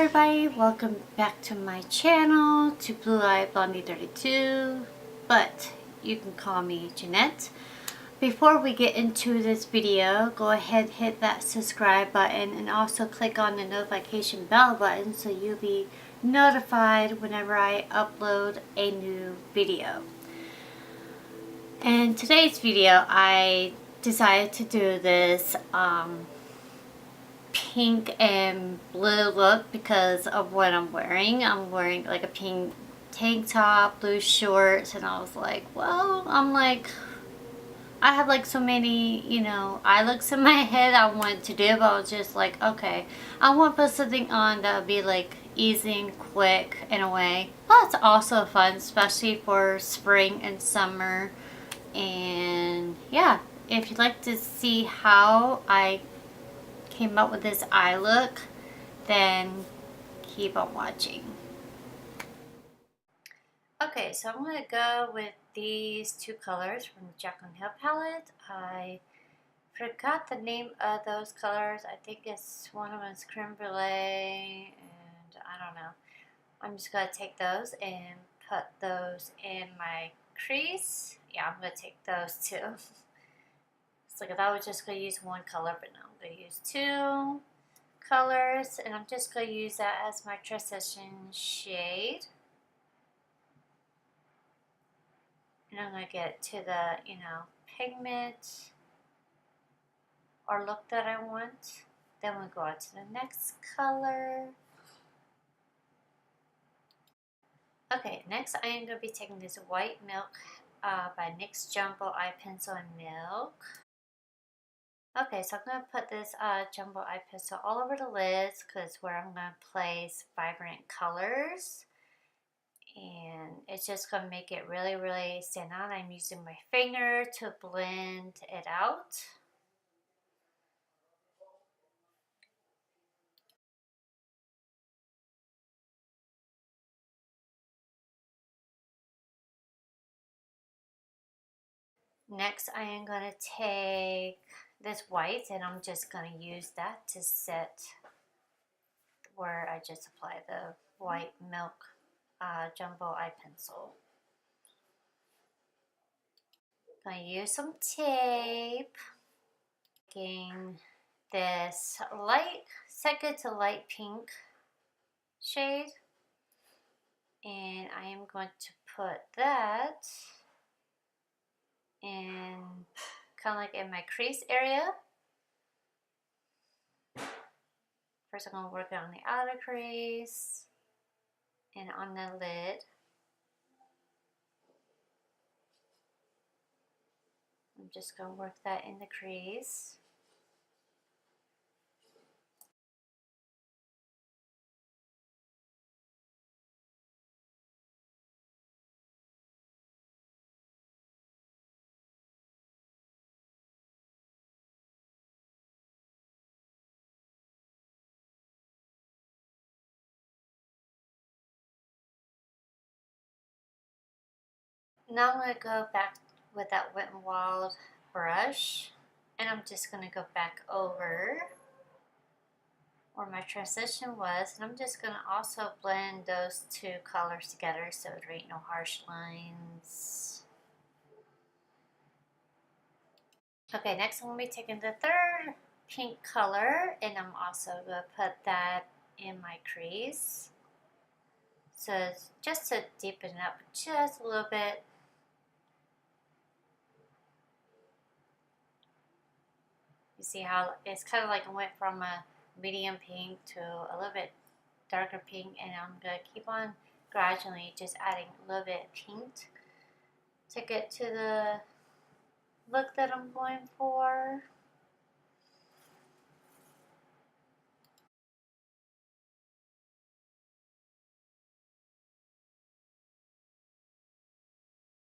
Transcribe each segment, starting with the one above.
everybody, welcome back to my channel, to Blue Eye Blondie 32, but you can call me Jeanette. Before we get into this video, go ahead, hit that subscribe button and also click on the notification bell button so you'll be notified whenever I upload a new video. In today's video, I decided to do this pink and blue look because of what I'm wearing. I'm wearing like a pink tank top, blue shorts, and I was like, well, I have like so many, eye looks in my head I wanted to do, but I was just like, okay, I want to put something on that would be like easy and quick in a way. But it's also fun, especially for spring and summer. And yeah, if you'd like to see how I came up with this eye look, then keep on watching. Okay, so I'm going to go with these two colors from the Jaclyn Hill palette. I forgot the name of those colors. I think one of them is creme brulee, and I don't know. I'm just going to take those and put those in my crease. Yeah, I'm going to take those too. It's like if I was just going to use one color, but no, I'm going to use two colors, and I'm just going to use that as my transition shade. And I'm going to get to the, pigment or look that I want. Then we'll go on to the next color. Okay, next I am going to be taking this White Milk by NYX Jumbo Eye Pencil and Milk. Okay, so I'm going to put this Jumbo Eye Pencil all over the lids because where I'm going to place vibrant colors. And it's just going to make it really, really stand out. I'm using my finger to blend it out. Next, I am going to take this white and I'm just going to use that to set where I just applied the White Milk Jumbo Eye Pencil. Going to use some tape. Taking this second to light pink shade, and I am going to put that in kind of like in my crease area. First I'm going to work on the outer crease and on the lid. I'm just going to work that in the crease. Now I'm going to go back with that Wet n Wild brush, and I'm just going to go back over where my transition was, and I'm just going to also blend those two colors together so there ain't no harsh lines. Okay, next I'm going to be taking the third pink color, and I'm also going to put that in my crease. So it's just to deepen it up just a little bit. You see how it's kind of like it went from a medium pink to a little bit darker pink, and I'm going to keep on gradually just adding a little bit of pink to get to the look that I'm going for.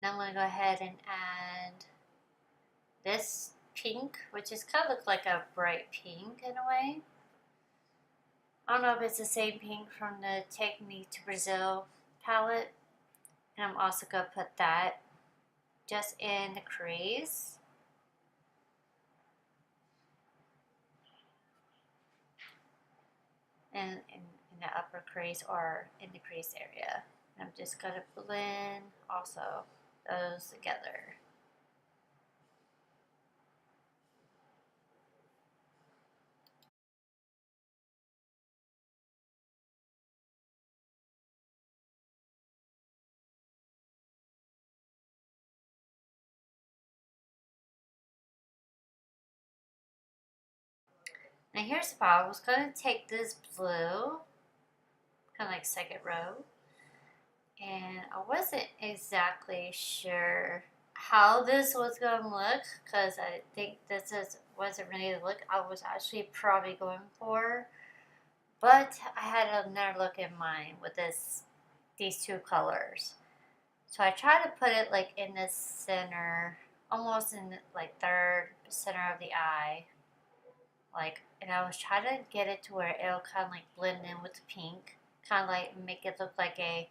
Now I'm going to go ahead and add this pink, which is kind of look like a bright pink in a way. I don't know if it's the same pink from the Take Me to Brazil palette. And I'm also going to put that just in the crease. And in the upper crease or in the crease area. I'm just going to blend also those together. Now here's the problem. I was going to take this blue, kind of like second row, and I wasn't exactly sure how this was going to look because I think wasn't really the look I was actually probably going for. But I had another look in mind with these two colors. So I tried to put it like in the center, almost in the, like third center of the eye. Like, and I was trying to get it to where it'll kind of like blend in with the pink, kind of like make it look like a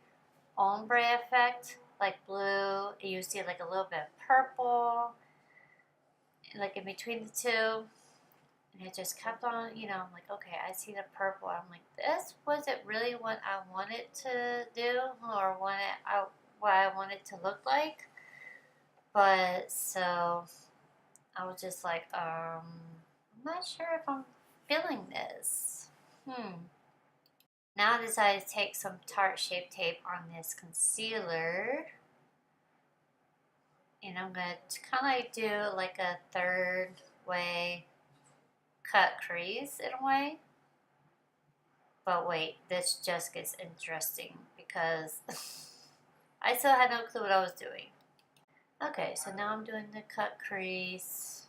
ombre effect, like blue. You see like a little bit of purple, like in between the two. And it just kept on, I'm like, okay, I see the purple. I'm like, this wasn't really what I wanted to do or what I wanted to look like. But so I was just like, I'm not sure if I'm feeling this. Now I decided to take some Tarte Shape Tape on this concealer. And I'm going to kind of like do like a third way cut crease in a way. But wait, this just gets interesting because I still had no clue what I was doing. Okay, so now I'm doing the cut crease.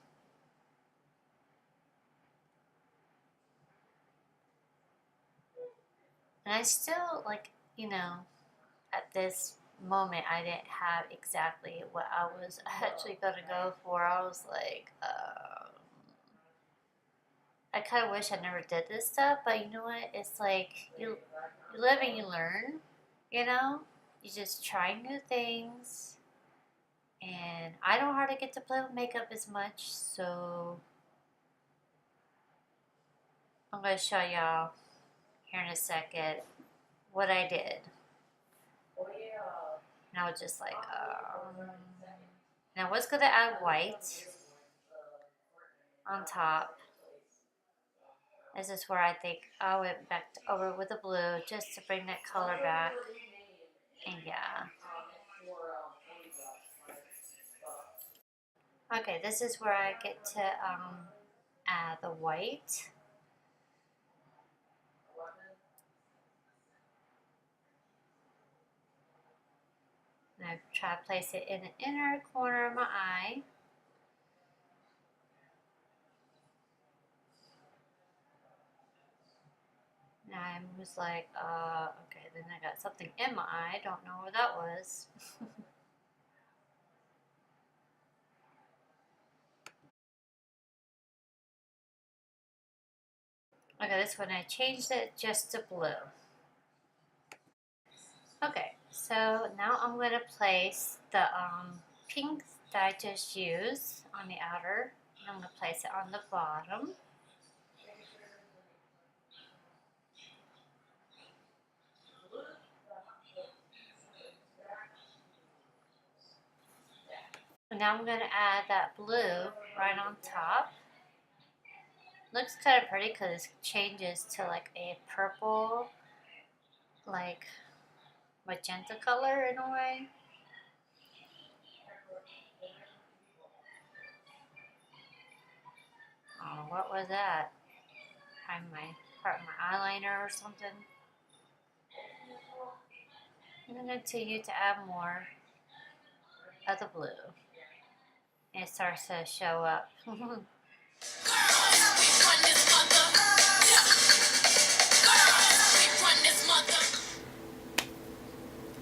And I still, like, at this moment, I didn't have exactly what I was actually going to go for. I was like, I kind of wish I never did this stuff, but you know what? It's like you live and you learn, you know? You just try new things. And I don't hardly get to play with makeup as much, so I'm going to show y'all here in a second what I did. And I was just like, now I was going to add white on top. This is where I think I went back over with the blue just to bring that color back. And yeah. Okay, this is where I get to add the white. And I try to place it in the inner corner of my eye. And I was like, okay, then I got something in my eye. Don't know what that was. Okay, this one I changed it just to blue. Okay, so now I'm going to place the pink that I just used on the outer. And I'm going to place it on the bottom. And now I'm going to add that blue right on top. Looks kind of pretty because it changes to like a purple, like magenta color in a way. Oh, what was that? Behind my part of my eyeliner or something. And then continue to add more of the blue. And it starts to show up.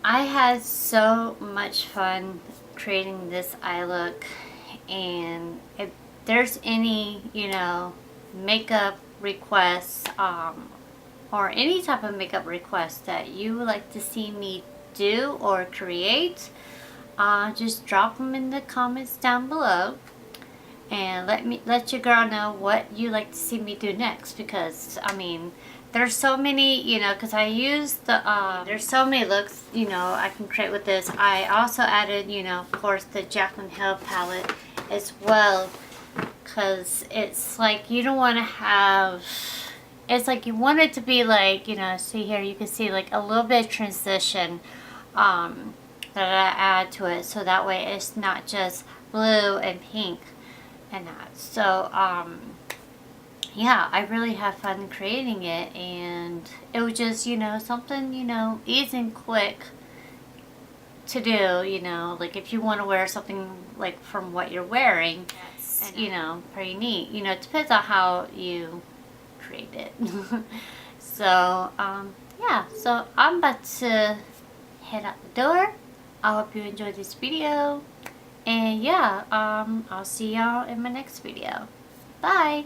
I had so much fun creating this eye look, and if there's any, makeup requests, or any type of makeup request that you would like to see me do or create, just drop them in the comments down below. And let your girl know what you like to see me do next, because I mean, there's so many, you know, because I use the, there's so many looks, you know, I can create with this. I also added, you know, of course, the Jaclyn Hill palette as well, because it's like, you don't want to have, it's like you want it to be like, you know, see here, you can see like a little bit of transition that I add to it, so that way it's not just blue and pink and that. So, yeah, I really have fun creating it, and it was just, you know, something, you know, easy and quick to do, you know, like if you want to wear something like from what you're wearing, that's, you know, pretty neat. You know, it depends on how you create it. So, yeah, so I'm about to head out the door. I hope you enjoyed this video, and yeah, I'll see y'all in my next video. Bye!